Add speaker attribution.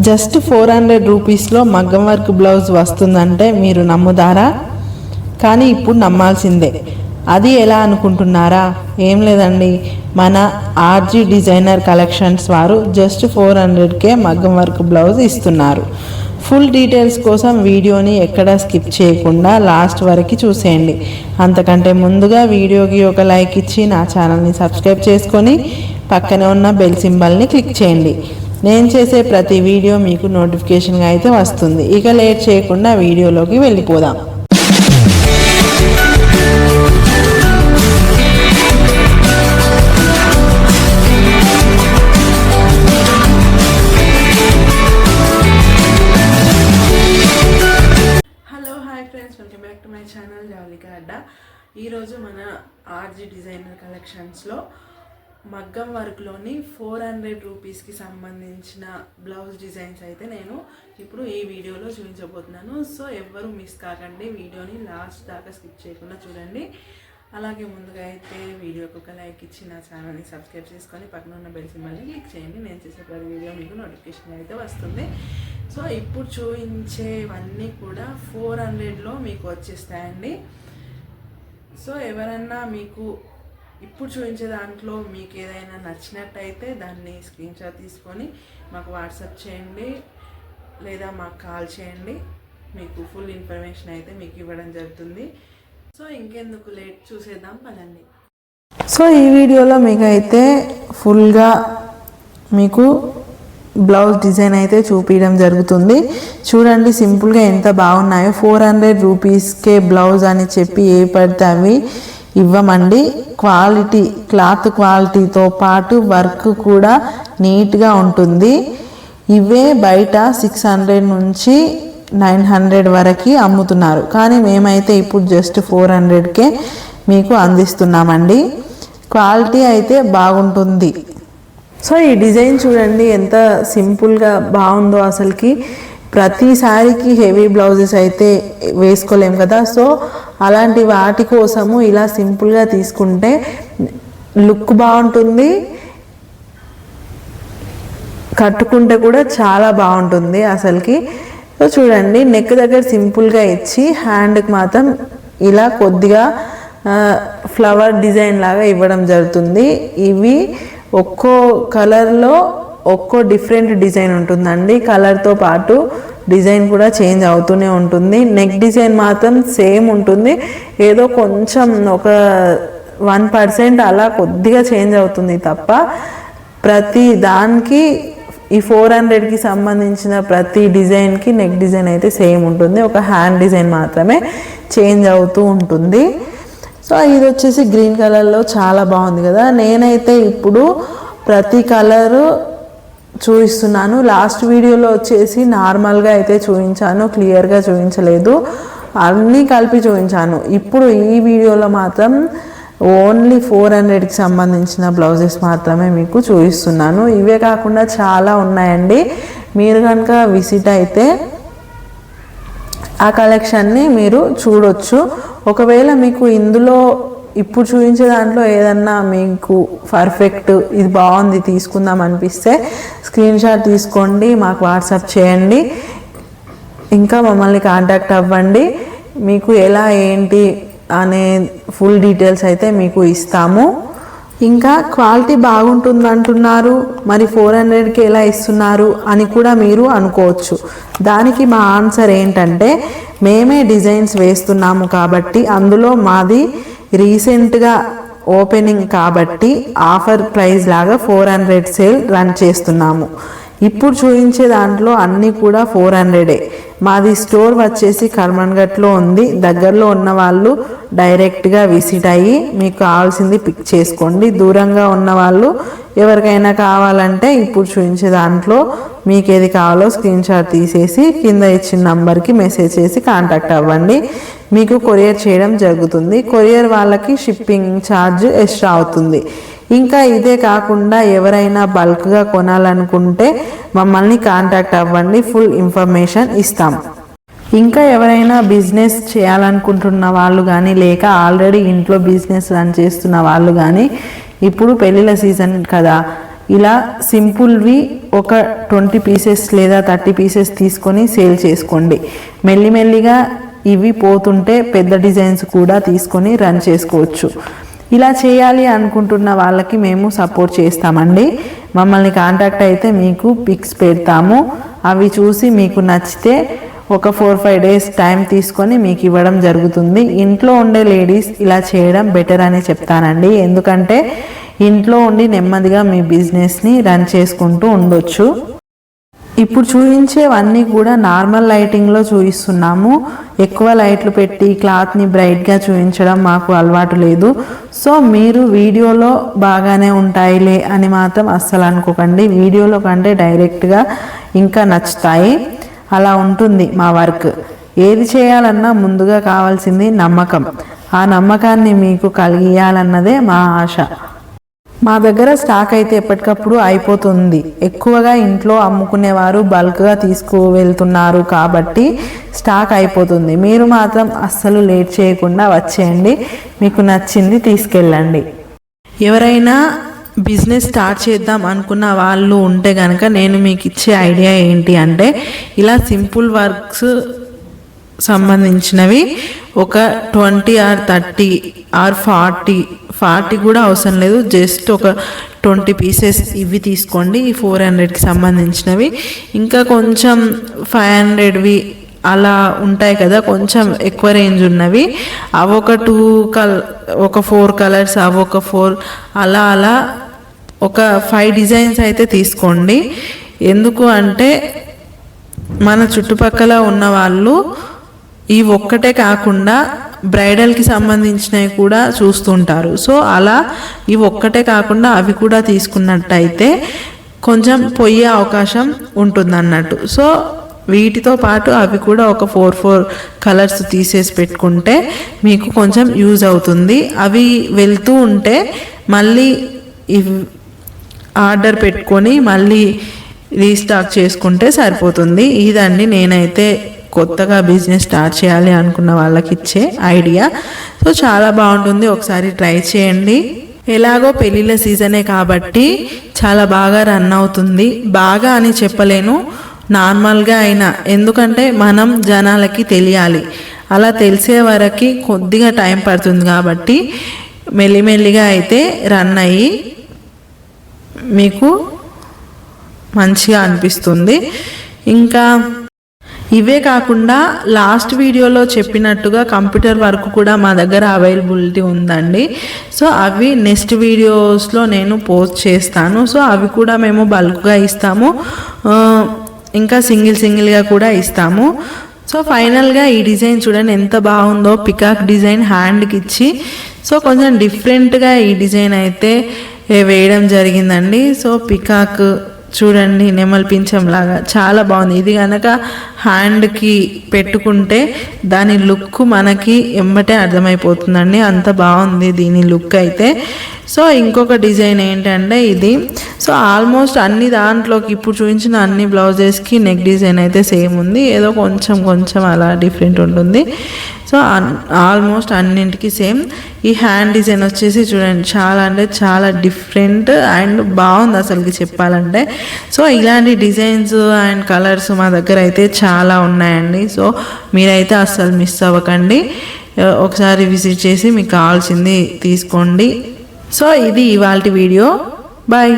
Speaker 1: Just 400 రూపీస్లో మగ్గం work blouse వస్తుందంటే మీరు నమ్ముతారా? కానీ ఇప్పుడు నమ్మాల్సిందే. అది ఎలా అనుకుంటున్నారా? ఏం లేదండి, మన ఆర్జీ డిజైనర్ కలెక్షన్స్ వారు జస్ట్ 400కే మగ్గం వర్క్ బ్లౌజ్ ఇస్తున్నారు. ఫుల్ డీటెయిల్స్ కోసం వీడియోని ఎక్కడా స్కిప్ చేయకుండా లాస్ట్ వరకు చూసేయండి. అంతకంటే ముందుగా వీడియోకి ఒక లైక్ ఇచ్చి నా ఛానల్ని సబ్స్క్రైబ్ చేసుకొని పక్కనే ఉన్న బెల్ సింబల్ని క్లిక్ చేయండి. నేను చేసే ప్రతి వీడియో మీకు నోటిఫికేషన్గా అయితే వస్తుంది. ఇక లేట్ చేయకుండా వీడియోలోకి వెళ్ళిపోదాం. Hello, hi friends, welcome back to my channel Jalika Adda. ఈరోజు మన ఆర్జీ డిజైనర్ కలెక్షన్స్లో మగ్గం వర్క్లోని 400 రూపీస్కి సంబంధించిన బ్లౌజ్ డిజైన్స్ అయితే నేను ఇప్పుడు ఈ వీడియోలో చూపించబోతున్నాను. సో ఎవ్వరూ మిస్ కాకండి, వీడియోని లాస్ట్ దాకా స్కిప్ చేయకుండా చూడండి. అలాగే ముందుగా అయితే వీడియోకి ఒక లైక్ ఇచ్చి నా ఛానల్ని సబ్స్క్రైబ్ చేసుకొని పక్కన ఉన్న బెల్ సింబల్ని క్లిక్ చేయండి. నేను చేసే ప్రతి వీడియో మీకు నోటిఫికేషన్ అయితే వస్తుంది. సో ఇప్పుడు చూపించేవన్నీ కూడా 400లో మీకు వచ్చేస్తాయండి. సో ఎవరన్నా మీకు ఇప్పుడు చూపించే దాంట్లో మీకు ఏదైనా నచ్చినట్టయితే దాన్ని స్క్రీన్ షాట్ తీసుకొని మాకు వాట్సాప్ చేయండి, లేదా మాకు కాల్ చేయండి. మీకు ఫుల్ ఇన్ఫర్మేషన్ అయితే మీకు ఇవ్వడం జరుగుతుంది. సో ఇంకెందుకు లేట్, చూసేద్దాం పదండి. సో ఈ వీడియోలో మీకు అయితే ఫుల్గా మీకు బ్లౌజ్ డిజైన్ అయితే చూపించడం జరుగుతుంది. చూడండి సింపుల్గా ఎంత బాగున్నాయో. 400 రూపీస్కే బ్లౌజ్ అని చెప్పి ఏ పడితే అవి ఇవ్వమండి. క్వాలిటీ, క్లాత్ క్వాలిటీతో పాటు వర్క్ కూడా నీట్గా ఉంటుంది. ఇవే బయట 600 నుంచి 900 వరకు అమ్ముతున్నారు, కానీ మేమైతే ఇప్పుడు జస్ట్ 400కే మీకు అందిస్తున్నామండి. క్వాలిటీ అయితే బాగుంటుంది. సో ఈ డిజైన్ చూడండి ఎంత సింపుల్గా బాగుందో. అసలుకి ప్రతిసారికి హెవీ బ్లౌజెస్ అయితే వేసుకోలేం కదా. సో అలాంటి వాటి కోసము ఇలా సింపుల్గా తీసుకుంటే లుక్ బాగుంటుంది, కట్టుకుంటే కూడా చాలా బాగుంటుంది అసలుకి. సో చూడండి, నెక్ దగ్గర సింపుల్గా ఇచ్చి హ్యాండ్కి మాత్రం ఇలా కొద్దిగా ఫ్లవర్ డిజైన్ లాగా ఇవ్వడం జరుగుతుంది. ఇవి ఒక్కో కలర్లో ఒక్కో డిఫరెంట్ డిజైన్ ఉంటుందండి. కలర్తో పాటు డిజైన్ కూడా చేంజ్ అవుతూనే ఉంటుంది. నెక్ డిజైన్ మాత్రం సేమ్ ఉంటుంది, ఏదో కొంచెం ఒక 1% అలా కొద్దిగా చేంజ్ అవుతుంది తప్ప ప్రతి దానికి ఈ 400కి సంబంధించిన ప్రతి డిజైన్కి నెక్ డిజైన్ అయితే సేమ్ ఉంటుంది. ఒక హ్యాండ్ డిజైన్ మాత్రమే చేంజ్ అవుతూ ఉంటుంది. సో ఇది వచ్చేసి గ్రీన్ కలర్లో చాలా బాగుంది కదా. నేనైతే ఇప్పుడు ప్రతి కలరు చూపిస్తున్నాను. లాస్ట్ వీడియోలో వచ్చేసి నార్మల్గా అయితే చూపించాను, క్లియర్గా చూపించలేదు, అన్నీ కలిపి చూపించాను. ఇప్పుడు ఈ వీడియోలో మాత్రం ఓన్లీ 400కి సంబంధించిన బ్లౌజెస్ మాత్రమే మీకు చూపిస్తున్నాను. ఇవే కాకుండా చాలా ఉన్నాయండి. మీరు కనుక విజిట్ అయితే ఆ కలెక్షన్ని మీరు చూడొచ్చు. ఒకవేళ మీకు ఇందులో ఇప్పుడు చూపించే దాంట్లో ఏదన్నా మీకు పర్ఫెక్ట్, ఇది బాగుంది తీసుకుందాం అనిపిస్తే స్క్రీన్ షాట్ తీసుకోండి, మాకు వాట్సాప్ చేయండి, ఇంకా మమ్మల్ని కాంటాక్ట్ అవ్వండి. మీకు ఎలా ఏంటి అనే ఫుల్ డీటెయిల్స్ అయితే మీకు ఇస్తాము. ఇంకా క్వాలిటీ బాగుంటుంది అంటున్నారు, మరి 400కి ఎలా ఇస్తున్నారు అని కూడా మీరు అనుకోవచ్చు. దానికి మా ఆన్సర్ ఏంటంటే, మేమే డిజైన్స్ వేస్తున్నాము కాబట్టి, అందులో మాది రీసెంట్గా ఓపెనింగ్ కాబట్టి ఆఫర్ ప్రైస్ లాగా 400 సేల్ రన్ చేస్తున్నాము. ఇప్పుడు చూపించే దాంట్లో అన్నీ కూడా 400. మాది స్టోర్ వచ్చేసి కర్మన్ఘట్లో ఉంది. దగ్గరలో ఉన్న వాళ్ళు డైరెక్ట్గా విజిట్ అయ్యి మీకు కావాల్సింది పిక్ చేసుకోండి. దూరంగా ఉన్న వాళ్ళు ఎవరికైనా కావాలంటే ఇప్పుడు చూపించే దాంట్లో మీకు ఏది కావాలో స్క్రీన్ షాట్ తీసేసి కింద ఇచ్చిన నంబర్కి మెసేజ్ చేసి కాంటాక్ట్ అవ్వండి. మీకు కొరియర్ చేయడం జరుగుతుంది. కొరియర్ వాళ్ళకి షిప్పింగ్ ఛార్జ్ ఎక్స్ట్రా అవుతుంది. ఇంకా ఇదే కాకుండా ఎవరైనా బల్క్గా కొనాలనుకుంటే మమ్మల్ని కాంటాక్ట్ అవ్వండి, ఫుల్ ఇన్ఫర్మేషన్ ఇస్తాం. ఇంకా ఎవరైనా బిజినెస్ చేయాలనుకుంటున్న వాళ్ళు కానీ, లేక ఆల్రెడీ ఇంట్లో బిజినెస్ రన్ చేస్తున్న వాళ్ళు కానీ, ఇప్పుడు పెళ్ళిళ్ళ సీజన్ కదా, ఇలా సింపుల్వి ఒక 20 పీసెస్ లేదా 30 పీసెస్ తీసుకొని సేల్ చేసుకోండి. మెల్లిమెల్లిగా ఇవి పోతుంటే పెద్ద డిజైన్స్ కూడా తీసుకొని రన్ చేసుకోవచ్చు. ఇలా చేయాలి అనుకుంటున్న వాళ్ళకి మేము సపోర్ట్ చేస్తామండి. మమ్మల్ని కాంటాక్ట్ అయితే మీకు పిక్స్ పెడతాము. అవి చూసి మీకు నచ్చితే ఒక 4-5 డేస్ టైం తీసుకొని మీకు ఇవ్వడం జరుగుతుంది. ఇంట్లో ఉండే లేడీస్ ఇలా చేయడం బెటర్ అని చెప్తానండి. ఎందుకంటే ఇంట్లో ఉండి నెమ్మదిగా మీ బిజినెస్ని రన్ చేసుకుంటూ ఉండొచ్చు. ఇప్పుడు చూపించేవన్నీ కూడా నార్మల్ లైటింగ్లో చూపిస్తున్నాము. ఎక్కువ లైట్లు పెట్టి క్లాత్ని బ్రైట్గా చూపించడం మాకు అలవాటు లేదు. సో మీరు వీడియోలో బాగానే ఉంటాయిలే అని మాత్రం అస్సలు అనుకోకండి. వీడియోలో కంటే డైరెక్ట్గా ఇంకా నచ్చుతాయి. అలా ఉంటుంది మా వర్క్. ఏది చేయాలన్నా ముందుగా కావాల్సింది నమ్మకం. ఆ నమ్మకాన్ని మీకు కలిగియాలన్నదే మా ఆశ. మా దగ్గర స్టాక్ అయితే ఎప్పటికప్పుడు అయిపోతుంది. ఎక్కువగా ఇంట్లో అమ్ముకునేవారు బల్క్గా తీసుకువెళ్తున్నారు కాబట్టి స్టాక్ అయిపోతుంది. మీరు మాత్రం అస్సలు లేట్ చేయకుండా వచ్చేయండి. మీకు నచ్చింది తీసుకెళ్ళండి. ఎవరైనా బిజినెస్ స్టార్ట్ చేద్దాం అనుకున్న వాళ్ళు ఉంటే కనుక నేను మీకు ఇచ్చే ఐడియా ఏంటి అంటే, ఇలా సింపుల్ వర్క్స్ సంబంధించినవి ఒక 20 or 30 or 40 కూడా అవసరం లేదు. జస్ట్ ఒక 20 పీసెస్ ఇవి తీసుకోండి. ఈ 400కి సంబంధించినవి. ఇంకా కొంచెం 500వి అలా ఉంటాయి కదా, కొంచెం ఎక్కువ రేంజ్ ఉన్నవి. అవి ఒక 4 కలర్స్, అవి ఒక 4 అలా ఒక 5 డిజైన్స్ అయితే తీసుకోండి. ఎందుకు అంటే మన చుట్టుపక్కల ఉన్న వాళ్ళు ఈ ఒక్కటే కాకుండా బ్రైడల్కి సంబంధించినవి కూడా చూస్తుంటారు. సో అలా ఈ ఒక్కటే కాకుండా అవి కూడా తీసుకున్నట్టయితే కొంచెం పోయే అవకాశం ఉంటుంది అన్నట్టు. సో వీటితో పాటు అవి కూడా ఒక 4 కలర్స్ తీసేసి పెట్టుకుంటే మీకు కొంచెం యూజ్ అవుతుంది. అవి వెళ్తూ ఉంటే మళ్ళీ ఆర్డర్ పెట్టుకొని మళ్ళీ రీస్టాక్ చేసుకుంటే సరిపోతుంది. ఇదండి నేనైతే కొత్తగా బిజినెస్ స్టార్ట్ చేయాలి అనుకున్న వాళ్ళకి ఇచ్చే ఐడియా. సో చాలా బాగుంటుంది, ఒకసారి ట్రై చేయండి. ఎలాగో పెళ్ళిళ్ళ సీజనే కాబట్టి చాలా బాగా రన్ అవుతుంది. బాగా అని చెప్పలేను, నార్మల్గా అయినా. ఎందుకంటే మనం జనాలకి తెలియాలి. అలా తెలిసే వరకు కొద్దిగా టైం పడుతుంది కాబట్టి మెల్లిమెల్లిగా అయితే రన్ అయ్యి మీకు మంచిగా అనిపిస్తుంది. ఇంకా ఇవే కాకుండా లాస్ట్ వీడియోలో చెప్పినట్టుగా కంప్యూటర్ వర్క్ కూడా మా దగ్గర అవైలబిలిటీ ఉందండి. సో అవి నెక్స్ట్ వీడియోస్లో నేను పోస్ట్ చేస్తాను. సో అవి కూడా మేము బల్క్గా ఇస్తాము, ఇంకా సింగిల్గా కూడా ఇస్తాము. సో ఫైనల్గా ఈ డిజైన్ చూడండి ఎంత బాగుందో. పికాక్ డిజైన్ హ్యాండ్కి ఇచ్చి సో కొంచెం డిఫరెంట్గా ఈ డిజైన్ అయితే వేయడం జరిగిందండి. సో పికాక్ చూడండి నెమలి పింఛం లాగా చాలా బాగుంది. ఇది కనుక హ్యాండ్కి పెట్టుకుంటే దాని లుక్ మనకి ఎమ్మటే అర్థమైపోతుందండి, అంత బాగుంది దీని లుక్ అయితే. సో ఇంకొక డిజైన్ ఏంటంటే ఇది. సో ఆల్మోస్ట్ అన్ని దాంట్లోకి ఇప్పుడు చూపించిన అన్ని బ్లౌజెస్కి నెక్ డిజైన్ అయితే సేమ్ ఉంది, ఏదో కొంచెం అలా డిఫరెంట్ ఉంటుంది. సో ఆల్మోస్ట్ అన్నింటికి సేమ్. ఈ హ్యాండ్ డిజైన్ వచ్చేసి చూడండి చాలా అంటే చాలా డిఫరెంట్ అండ్ బాగుంది అసలుకి చెప్పాలంటే. సో ఇలాంటి డిజైన్స్ అండ్ కలర్స్ మా దగ్గర అయితే చాలా ఉన్నాయండి. సో మీరైతే అస్సలు మిస్ అవ్వకండి, ఒకసారి విజిట్ చేసి మీకు కావాల్సింది తీసుకోండి. సో ఇది ఇవాల్టి వీడియో. బాయ్.